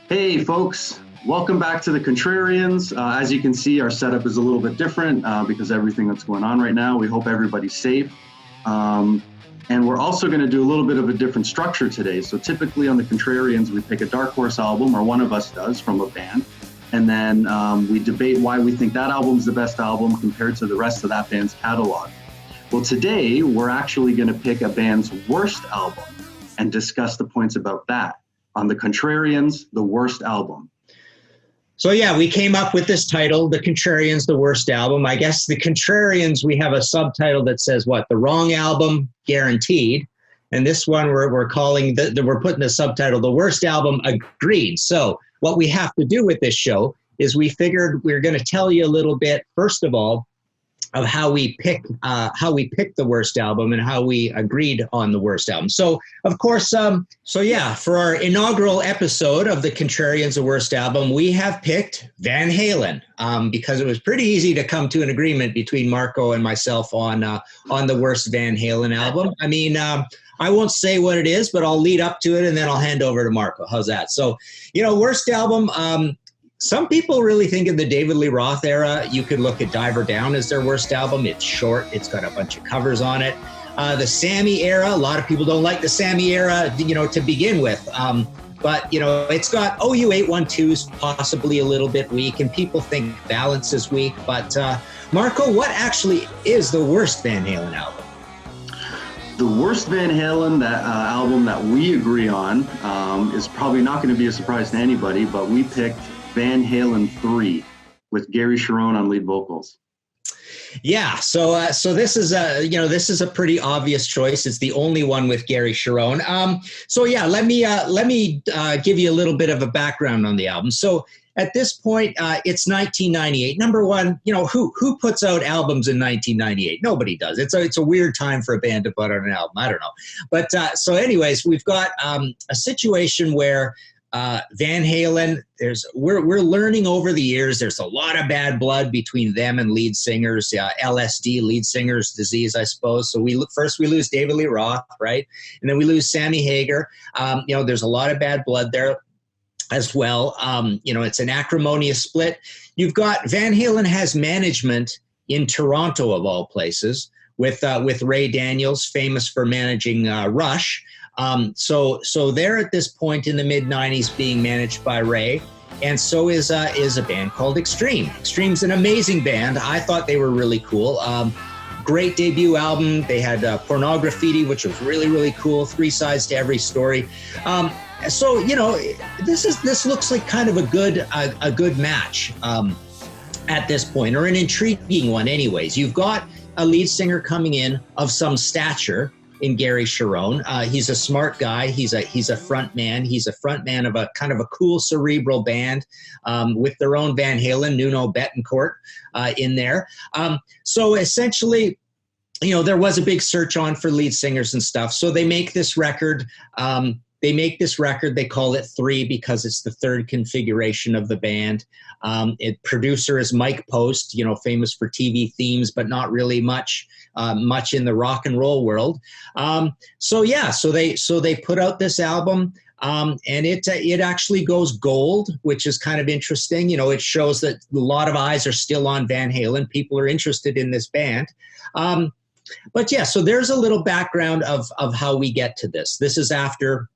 Hey folks, welcome back to the Contrarians. As you can see, our setup is a little bit different because of everything that's going on right now. We hope everybody's safe. And we're also going to do a little bit of a different structure today. So typically on the Contrarians, we pick a dark horse album, or one of us does, from a band. And then we debate why we think that album's the best album compared to the rest of that band's catalog. Well, today we're actually going to pick a band's worst album and discuss the points about that on the Contrarians, the worst album. So yeah, we came up with this title, The Contrarians, the worst album. I guess the Contrarians, we have a subtitle that says what? The wrong album, guaranteed. And this one we're calling, we're putting the subtitle, The Worst Album, agreed. So what we have to do with this show is we figured we're going to tell you a little bit, first of all, of how we pick the worst album and how we agreed on the worst album. So of course, for our inaugural episode of the Contrarians, the worst album, we have picked Van Halen because it was pretty easy to come to an agreement between Marco and myself on the worst Van Halen album. I mean, I won't say what it is, but I'll lead up to it and then I'll hand over to Marco. How's that? So, worst album. Some people really think of the David Lee Roth era. You could look at Diver Down as their worst album. It's short. It's got a bunch of covers on it. The Sammy era, a lot of people don't like the Sammy era, to begin with. But it's got OU812's possibly a little bit weak, and people think Balance is weak. But Marco, what actually is the worst Van Halen album? The worst Van Halen album that we agree on is probably not going to be a surprise to anybody, but we picked Van Halen 3 with Gary Cherone on lead vocals. Yeah, so this is a pretty obvious choice. It's the only one with Gary Cherone. Let me give you a little bit of a background on the album. So at this point, it's 1998. Number one, who puts out albums in 1998? Nobody does. It's a weird time for a band to put out an album. I don't know, but anyways, we've got a situation where Van Halen, we're learning over the years, there's a lot of bad blood between them and lead singers, LSD, lead singer's disease, I suppose. So we lose David Lee Roth, right? And then we lose Sammy Hagar. There's a lot of bad blood there as well. It's an acrimonious split. You've got Van Halen has management in Toronto, of all places, with Ray Daniels, famous for managing Rush. So they're at this point in the mid-90s being managed by Ray, and so is a band called Extreme. Extreme's an amazing band. I thought they were really cool. Great debut album. They had Pornography, which was really, really cool. 3 sides to every story. This looks like kind of a good match at this point, or an intriguing one anyways. You've got a lead singer coming in of some stature in Gary Cherone. He's a smart guy. He's a front man. He's a front man of a kind of a cool cerebral band with their own Van Halen, Nuno Bettencourt in there. So essentially, there was a big search on for lead singers and stuff. So they make this record. They call it 3 because it's the third configuration of the band. Producer is Mike Post, famous for TV themes, but not really much in the rock and roll world. So they put out this album, and it actually goes gold, which is kind of interesting. It shows that a lot of eyes are still on Van Halen. People are interested in this band. So there's a little background of how we get to this. This is after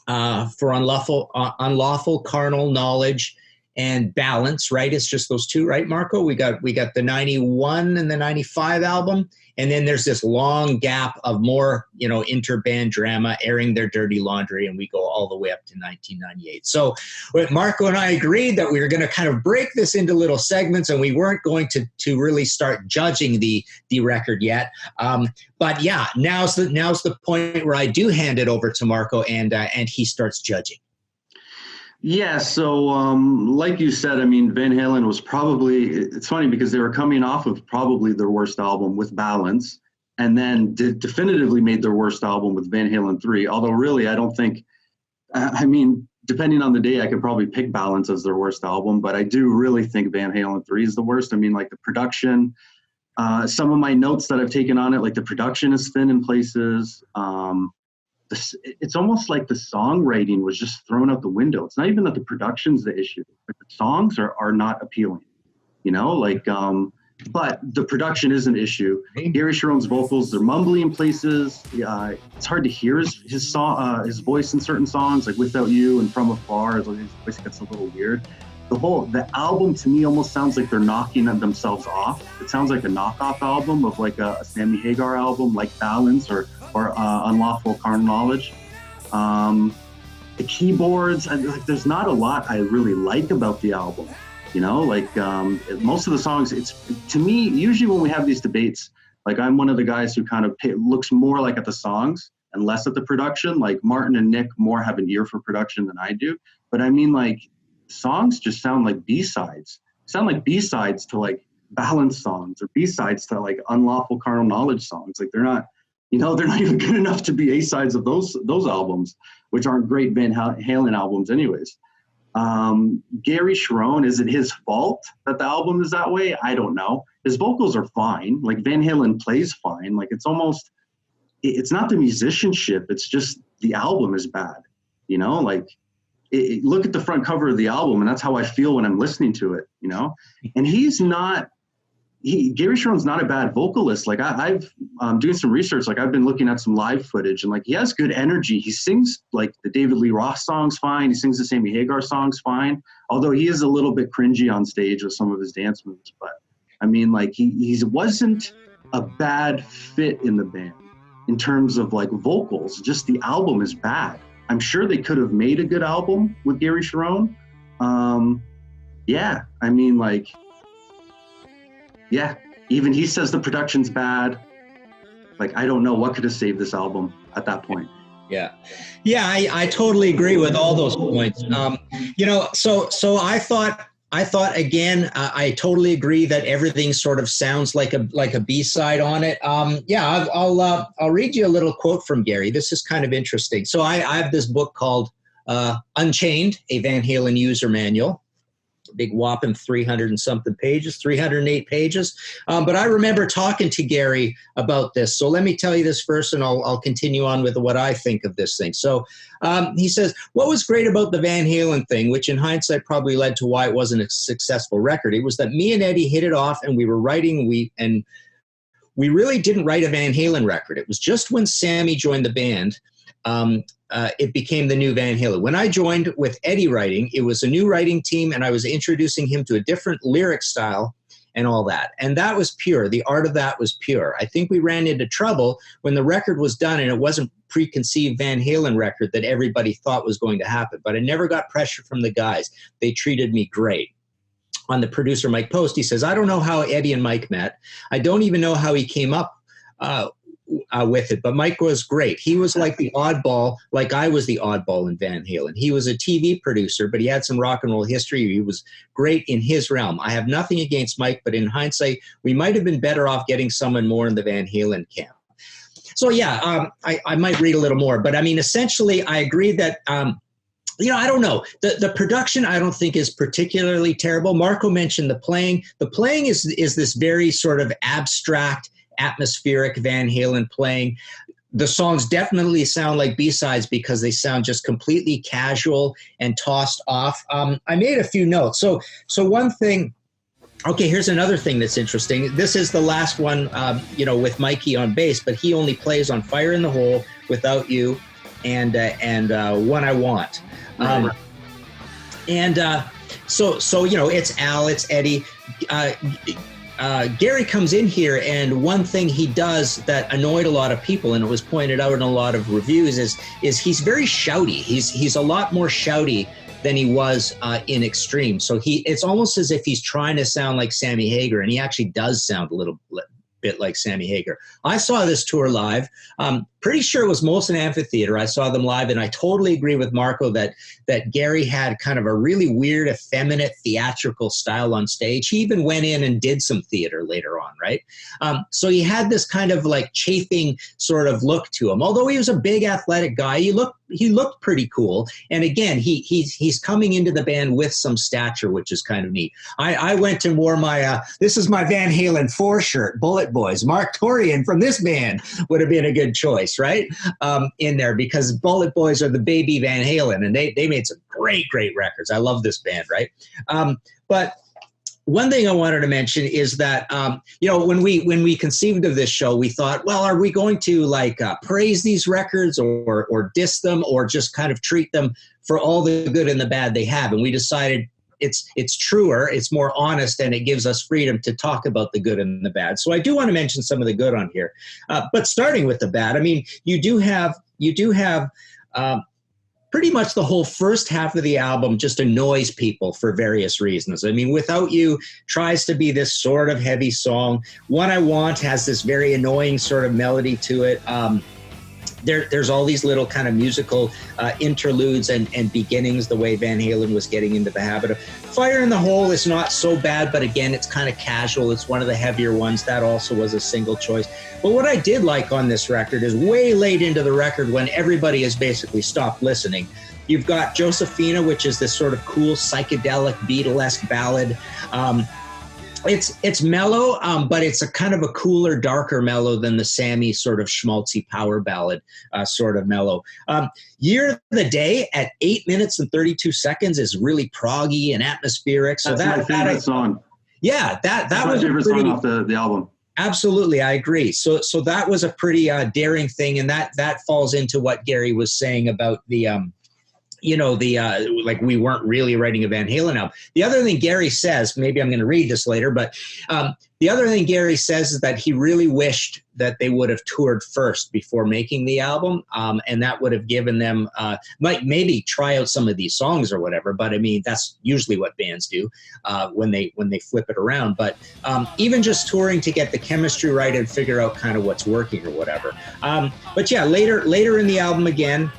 for unlawful carnal knowledge and Balance, right? It's just those two, right, Marco? We got the 91 and the 95 album, and then there's this long gap of more, interband drama, airing their dirty laundry, and we go all the way up to 1998. So Marco and I agreed that we were going to kind of break this into little segments, and we weren't going to really start judging the record yet. But yeah, now's the point where I do hand it over to Marco, and he starts judging. Yeah, so like you said, Van Halen was it's funny because they were coming off of probably their worst album with Balance, and then definitively made their worst album with Van Halen 3, although really I don't think, depending on the day, I could probably pick Balance as their worst album, but I do really think Van Halen 3 is the worst. The production, some of my notes that I've taken on it, like the production is thin in places. it's almost like the songwriting was just thrown out the window. It's not even that the production's the issue. Like, the songs are not appealing, but the production is an issue. Gary Cherone's vocals, they're mumbly in places. It's hard to hear his voice in certain songs, like Without You and From Afar. His voice gets a little weird. The album to me almost sounds like they're knocking themselves off. It sounds like a knockoff album of like a Sammy Hagar album, like Balance or Unlawful Carnal Knowledge. The keyboards, there's not a lot I really like about the album. Most of the songs, it's, to me, usually when we have these debates, like, I'm one of the guys who kind of looks more like at the songs and less at the production. Like, Martin and Nick more have an ear for production than I do. But I mean, like, songs just sound like B-sides. Sound like B-sides to like Balance songs, or B-sides to like Unlawful Carnal Knowledge songs. Like, they're not even good enough to be A-sides of those albums, which aren't great Van Halen albums anyways. Gary Cherone, is it his fault that the album is that way? I don't know. His vocals are fine. Like, Van Halen plays fine. Like, it's not the musicianship. It's just the album is bad. Look at the front cover of the album, and that's how I feel when I'm listening to it, And Gary Cherone's not a bad vocalist. Like, I've doing some research. Like, I've been looking at some live footage, and like, he has good energy. He sings like the David Lee Roth songs fine. He sings the Sammy Hagar songs fine. Although he is a little bit cringy on stage with some of his dance moves. But I mean, like, he wasn't a bad fit in the band in terms of like vocals. Just the album is bad. I'm sure they could have made a good album with Gary Cherone. Even he says the production's bad. Like, I don't know what could have saved this album at that point. Yeah, I totally agree with all those points. So I thought again, I totally agree that everything sort of sounds like a B-side on it. I'll read you a little quote from Gary. This is kind of interesting. So I have this book called Unchained, a Van Halen user manual. Big whopping 300 and something pages, 308 pages. But I remember talking to Gary about this. So let me tell you this first, and I'll continue on with what I think of this thing. So he says, what was great about the Van Halen thing, which in hindsight probably led to why it wasn't a successful record, it was that me and Eddie hit it off, and we were writing, we really didn't write a Van Halen record. It was just when Sammy joined the band, it became the new Van Halen. When I joined with Eddie writing, it was a new writing team, and I was introducing him to a different lyric style and all that. And that was pure. The art of that was pure. I think we ran into trouble when the record was done and it wasn't preconceived Van Halen record that everybody thought was going to happen. But I never got pressure from the guys. They treated me great. On the producer, Mike Post, he says, I don't know how Eddie and Mike met. I don't even know how he came up with it, but Mike was great. He was like the oddball, like I was the oddball in Van Halen. He was a TV producer, but he had some rock and roll history. He was great in his realm. I have nothing against Mike, but in hindsight, we might have been better off getting someone more in the Van Halen camp. So I might read a little more, but I mean, essentially, I agree that I don't know. The production, I don't think, is particularly terrible. Marco mentioned the playing. The playing is this very sort of abstract, atmospheric Van Halen playing. The songs definitely sound like B-sides because they sound just completely casual and tossed off. I made a few notes. So one thing, okay, here's another thing that's interesting. This is the last one, with Mikey on bass, but he only plays on Fire in the Hole, Without You, and One I Want. It's Al, it's Eddie. Gary comes in here, and one thing he does that annoyed a lot of people, and it was pointed out in a lot of reviews, is he's very shouty. He's a lot more shouty than he was in Extreme. So it's almost as if he's trying to sound like Sammy Hagar, and he actually does sound a little bit like Sammy Hagar. I saw this tour live. Pretty sure it was Molson Amphitheater. I saw them live, and I totally agree with Marco that Gary had kind of a really weird, effeminate, theatrical style on stage. He even went in and did some theater later on, right? So he had this kind of like chafing sort of look to him. Although he was a big athletic guy, he looked pretty cool. And again, he's coming into the band with some stature, which is kind of neat. I went and wore my, this is my Van Halen 4 shirt, Bullet Boys. Mark Torian from this band would have been a good choice. voice, right? In there, because Bullet Boys are the baby Van Halen, and they made some great records. I love this band, right? But one thing I wanted to mention is that, when we conceived of this show, we thought, well, are we going to praise these records or diss them, or just kind of treat them for all the good and the bad they have? And we decided it's truer, it's more honest, and it gives us freedom to talk about the good and the bad. So I do want to mention some of the good on here, but starting with the bad, I mean, you do have pretty much the whole first half of the album just annoys people for various reasons. I mean, Without You tries to be this sort of heavy song. What I Want has this very annoying sort of melody to it. There's all these little kind of musical interludes and beginnings, the way Van Halen was getting into the habit of. Fire in the Hole is not so bad, but again, it's kind of casual. It's one of the heavier ones. That also was a single choice. But what I did like on this record is way late into the record, when everybody has basically stopped listening, you've got Josephina, which is this sort of cool psychedelic Beatlesque ballad. It's mellow, but it's a kind of a cooler, darker mellow than the Sammy sort of schmaltzy power ballad sort of mellow. Year of the Day at 8 minutes and 32 seconds is really proggy and atmospheric. So that's my favorite song. Yeah, that's my favorite song off the album. Absolutely, I agree. So that was a pretty daring thing, and that falls into what Gary was saying about the we weren't really writing a Van Halen album. The other thing Gary says, maybe I'm going to read this later, but the other thing Gary says is that he really wished that they would have toured first before making the album, and that would have given them maybe try out some of these songs or whatever. But I mean, that's usually what bands do when they flip it around. But even just touring to get the chemistry right and figure out kind of what's working or whatever. But yeah, later in the album again.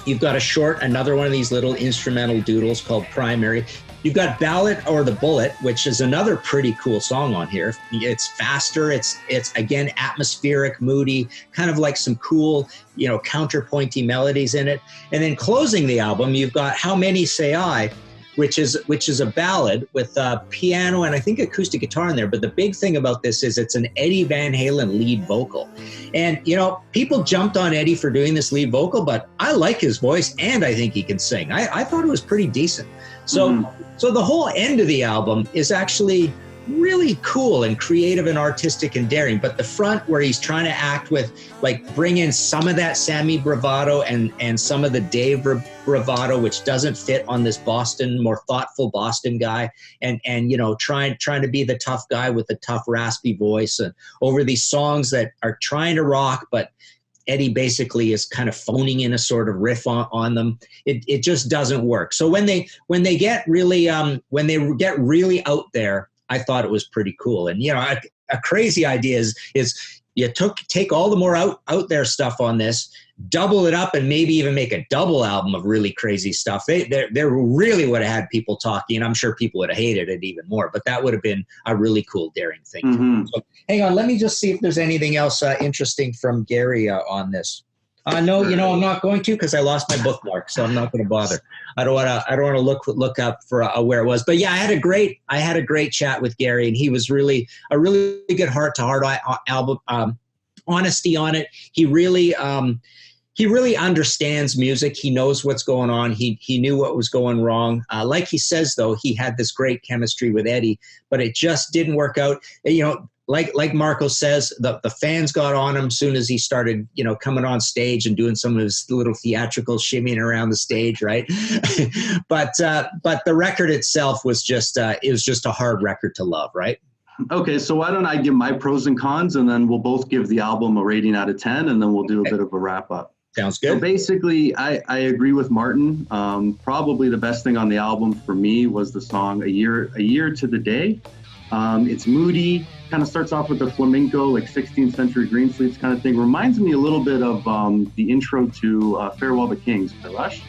You've got another one of these little instrumental doodles called Primary. You've got Ballad or the Bullet, which is another pretty cool song on here. It's faster. It's again, atmospheric, moody, kind of like some cool, counterpointy melodies in it. And then closing the album, you've got How Many Say I, which is a ballad with piano and I think acoustic guitar in there. But the big thing about this is it's an Eddie Van Halen lead vocal. And, people jumped on Eddie for doing this lead vocal, but I like his voice and I think he can sing. I thought it was pretty decent. So the whole end of the album is actually really cool and creative and artistic and daring. But the front, where he's trying to act with, bring in some of that Sammy bravado and some of the Dave bravado, which doesn't fit on this more thoughtful Boston guy, and trying to be the tough guy with the tough raspy voice, and over these songs that are trying to rock, but Eddie basically is kind of phoning in a sort of riff on them. It just doesn't work. So when they get really out there, I thought it was pretty cool. And, a crazy idea is you take all the more out there stuff on this, double it up, and maybe even make a double album of really crazy stuff. They really would have had people talking, and I'm sure people would have hated it even more, but that would have been a really cool, daring thing. Mm-hmm. So, hang on, let me just see if there's anything else interesting from Gary on this. No, I'm not going to, because I lost my bookmark, so I'm not going to bother. I don't want to look up for where it was. But yeah, I had a great chat with Gary, and he was a really good heart-to-heart album. Honesty on it. He really understands music. He knows what's going on. He knew what was going wrong. Like he says, though, he had this great chemistry with Eddie, but it just didn't work out. Like Marco says, the fans got on him as soon as he started, coming on stage and doing some of his little theatrical shimmying around the stage, right? but the record itself was just a hard record to love, right? Okay, so why don't I give my pros and cons, and then we'll both give the album a rating out of 10, and then we'll do a bit of a wrap up. Sounds good. So basically, I agree with Martin. Probably the best thing on the album for me was the song A Year to the Day. It's moody, kind of starts off with the flamenco, like 16th century Greensleeves kind of thing. Reminds me a little bit of the intro to Farewell to Kings by Rush.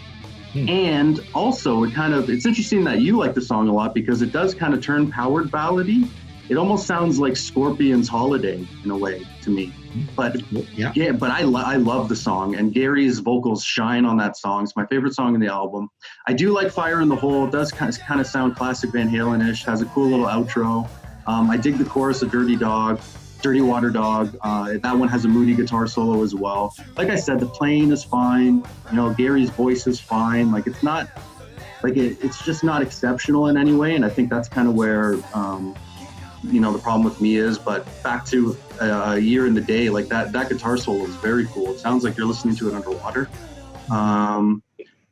And also, it's interesting that you like the song a lot, because it does kind of turn powered ballady. It almost sounds like Scorpion's Holiday in a way to me. But I love the song, and Gary's vocals shine on that song. It's my favorite song in the album. I do like Fire in the Hole. It does kind of sound classic Van Halen-ish. Has a cool little outro. I dig the chorus of Dirty Dog. Dirty Water Dog. That one has a moody guitar solo as well. Like I said, the playing is fine. You know, Gary's voice is fine. Like it's not, like it's just not exceptional in any way. And I think that's kind of where, you know, the problem with me is. But back to A Year in the Day, like that guitar solo is very cool. It sounds like you're listening to it underwater.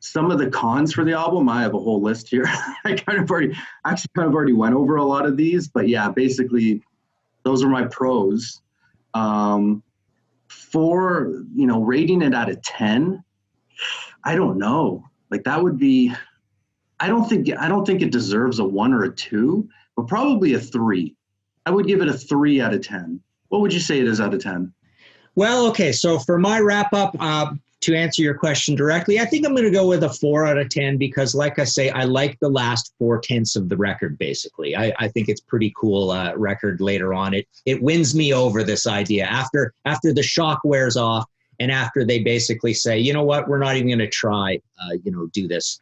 Some of the cons for the album, I have a whole list here. I kind of already went over a lot of these, but yeah, basically those are my pros. For, you know, rating it out of 10, I don't know. Like that would be, I don't think it deserves a 1 or a 2, but probably a 3. I would give it a 3 out of 10. What would you say it is out of 10? Well, okay. So for my wrap up, to answer your question directly, I think I'm going to go with a 4 out of 10 because, like I say, I like the last 4/10 of the record, basically. I think it's pretty cool record later on. It wins me over, this idea. After the shock wears off and after they basically say, you know what, we're not even going to try, do this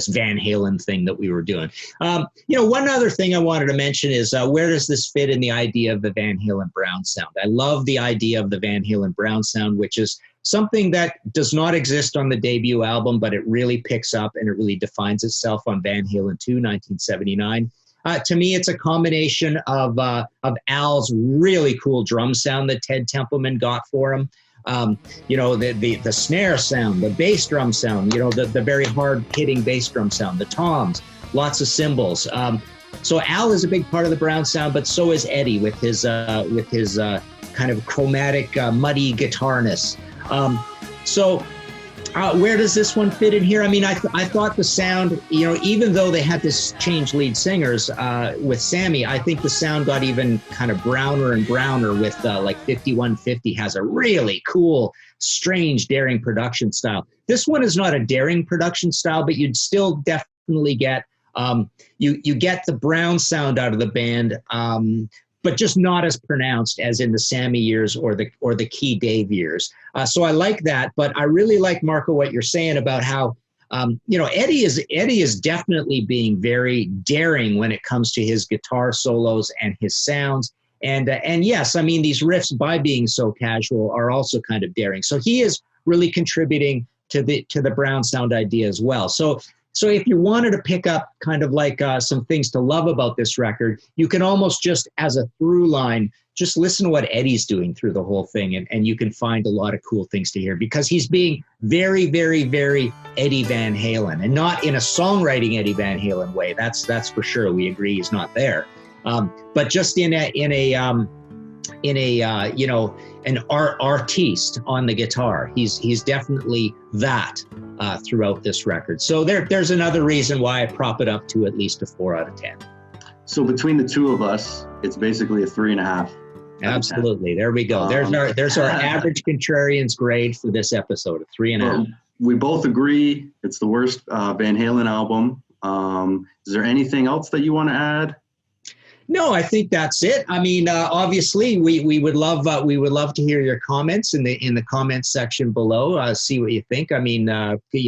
Van Halen thing that we were doing. One other thing I wanted to mention is where does this fit in the idea of the Van Halen Brown sound? I love the idea of the Van Halen Brown sound, which is something that does not exist on the debut album, but it really picks up and it really defines itself on Van Halen 2, 1979. To me, it's a combination of Al's really cool drum sound that Ted Templeman got for him. The snare sound, the bass drum sound, the very hard hitting bass drum sound, the toms, lots of cymbals. So Al is a big part of the Brown sound, but so is Eddie with his kind of chromatic, muddy guitarness. Where does this one fit in here? I mean, I thought the sound, even though they had to change lead singers with Sammy, I think the sound got even kind of browner and browner with 5150 has a really cool, strange, daring production style. This one is not a daring production style, but you'd still definitely get, you get the Brown sound out of the band, but just not as pronounced as in the Sammy years or the Key Dave years. So I like that, but I really like, Marco, what you're saying about how, Eddie is definitely being very daring when it comes to his guitar solos and his sounds. And yes, I mean, these riffs, by being so casual, are also kind of daring. So he is really contributing to the Brown sound idea as well. So if you wanted to pick up kind of like some things to love about this record, you can almost just, as a through line, just listen to what Eddie's doing through the whole thing, and you can find a lot of cool things to hear because he's being very, very, very Eddie Van Halen, and not in a songwriting Eddie Van Halen way. That's for sure. We agree he's not there, but just in an artiste on the guitar. He's definitely that throughout this record. So there's another reason why I prop it up to at least a 4 out of 10. So between the two of us, it's basically a 3.5. Absolutely. There we go. There's our average Contrarians grade for this episode of 3.5. We both agree it's the worst Van Halen album. Is there anything else that you want to add? No, I think that's it. I mean, obviously, we would love to hear your comments in the comments section below. See what you think. I mean,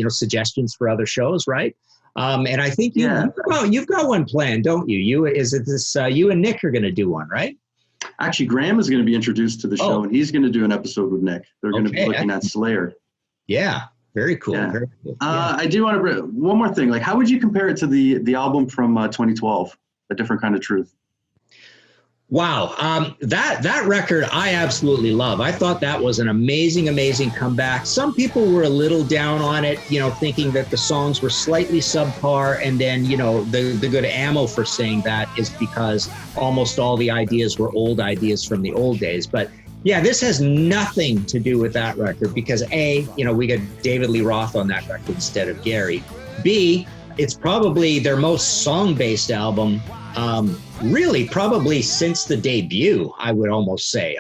suggestions for other shows, right? And I think you've got one planned, don't you? You and Nick are going to do one, right? Actually, Graham is going to be introduced to the show, and he's going to do an episode with Nick. They're going to be looking at Slayer. Yeah, very cool. Yeah. Very cool. I do want to bring one more thing. Like, how would you compare it to the album from 2012, A Different Kind of Truth? Wow. That record I absolutely love. I thought that was an amazing, amazing comeback. Some people were a little down on it, thinking that the songs were slightly subpar. And then, the good ammo for saying that is because almost all the ideas were old ideas from the old days. But yeah, this has nothing to do with that record because A, we got David Lee Roth on that record instead of Gary. B, it's probably their most song-based album. Really, probably since the debut, I would almost say.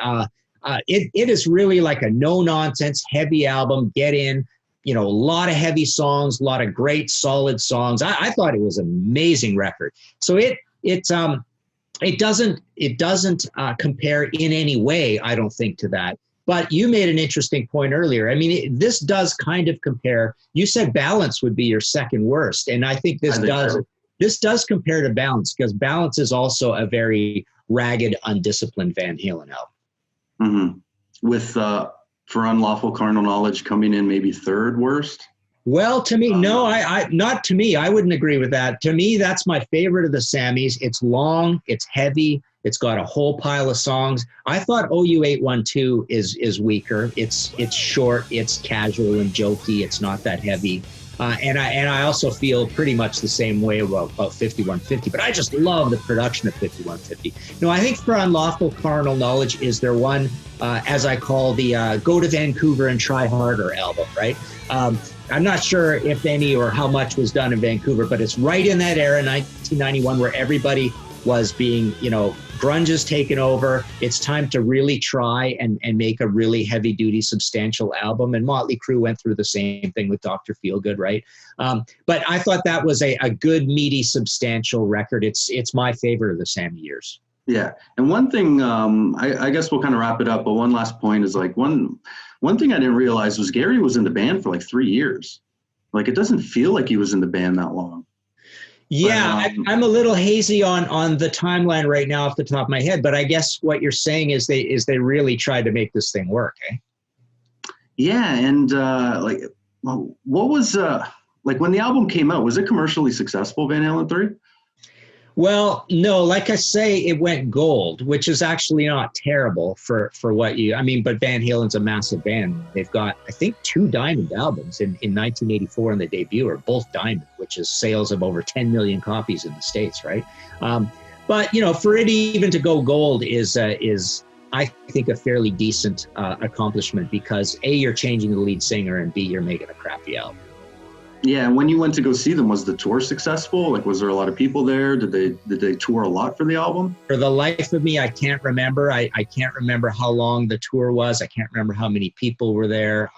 It is really like a no-nonsense, heavy album. Get in, a lot of heavy songs, a lot of great, solid songs. I thought it was an amazing record. So it doesn't compare in any way, I don't think, to that. But you made an interesting point earlier. I mean, this does kind of compare. You said Balance would be your second worst, and I think this does. So. This does compare to Balance because Balance is also a very ragged, undisciplined Van Halen album. Mm-hmm. With for unlawful carnal knowledge coming in maybe third worst. Well, to me, no, I not to me. I wouldn't agree with that. To me, that's my favorite of the Sammys. It's long, it's heavy, it's got a whole pile of songs. I thought OU 812 is weaker. It's short, it's casual and jokey. It's not that heavy. And I also feel pretty much the same way about 5150, but I just love the production of 5150. No, I think for Unlawful Carnal Knowledge is their one, as I call the Go to Vancouver and Try Harder album, right? I'm not sure if any or how much was done in Vancouver, but it's right in that era, 1991, where everybody was being, grunge is taken over. It's time to really try and make a really heavy duty, substantial album. And Motley Crue went through the same thing with Dr. Feelgood, right? But I thought that was a good, meaty, substantial record. It's my favorite of the Sammy years. Yeah. And one thing, I guess we'll kind of wrap it up, but one last point is like one thing I didn't realize was Gary was in the band for like 3 years. Like, it doesn't feel like he was in the band that long. Yeah, but, I'm a little hazy on the timeline right now off the top of my head, but I guess what you're saying is they really tried to make this thing work, eh? Yeah, and what was like when the album came out, was it commercially successful, Van Halen 3? Well, no, like I say, it went gold, which is actually not terrible for what but Van Halen's a massive band. They've got, I think, 2 diamond albums in 1984 and the debut are both diamond, which is sales of over 10 million copies in the States, right? But, for it even to go gold is I think, a fairly decent accomplishment because A, you're changing the lead singer, and B, you're making a crappy album. Yeah, and when you went to go see them, was the tour successful? Like, was there a lot of people there? Did they tour a lot for the album? For the life of me, I can't remember. I can't remember how long the tour was. I can't remember how many people were there.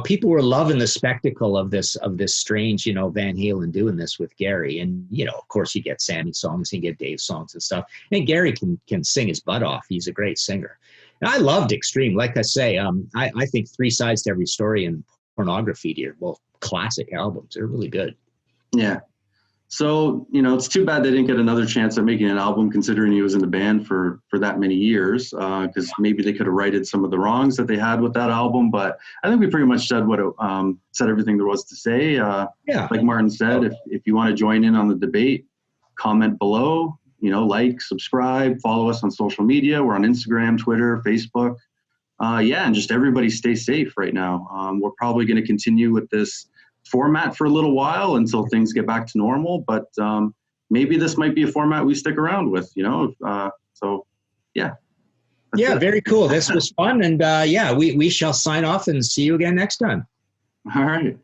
People were loving the spectacle of this strange, Van Halen doing this with Gary. And, of course, you get Sammy songs, you get Dave songs and stuff. And Gary can sing his butt off. He's a great singer. And I loved Extreme. Like I say, I think 3 Sides to Every Story and Pornography are classic albums. They're really good. Yeah. So, it's too bad they didn't get another chance at making an album considering he was in the band for that many years, because maybe they could have righted some of the wrongs that they had with that album. But I think we pretty much said said everything there was to say. Yeah. Like Martin said, if you want to join in on the debate, comment below, like, subscribe, follow us on social media. We're on Instagram, Twitter, Facebook. And just everybody stay safe right now. We're probably going to continue with this format for a little while until things get back to normal, but maybe this might be a format we stick around with, so yeah. Yeah, very cool. This was fun. And we shall sign off and see you again next time. All right.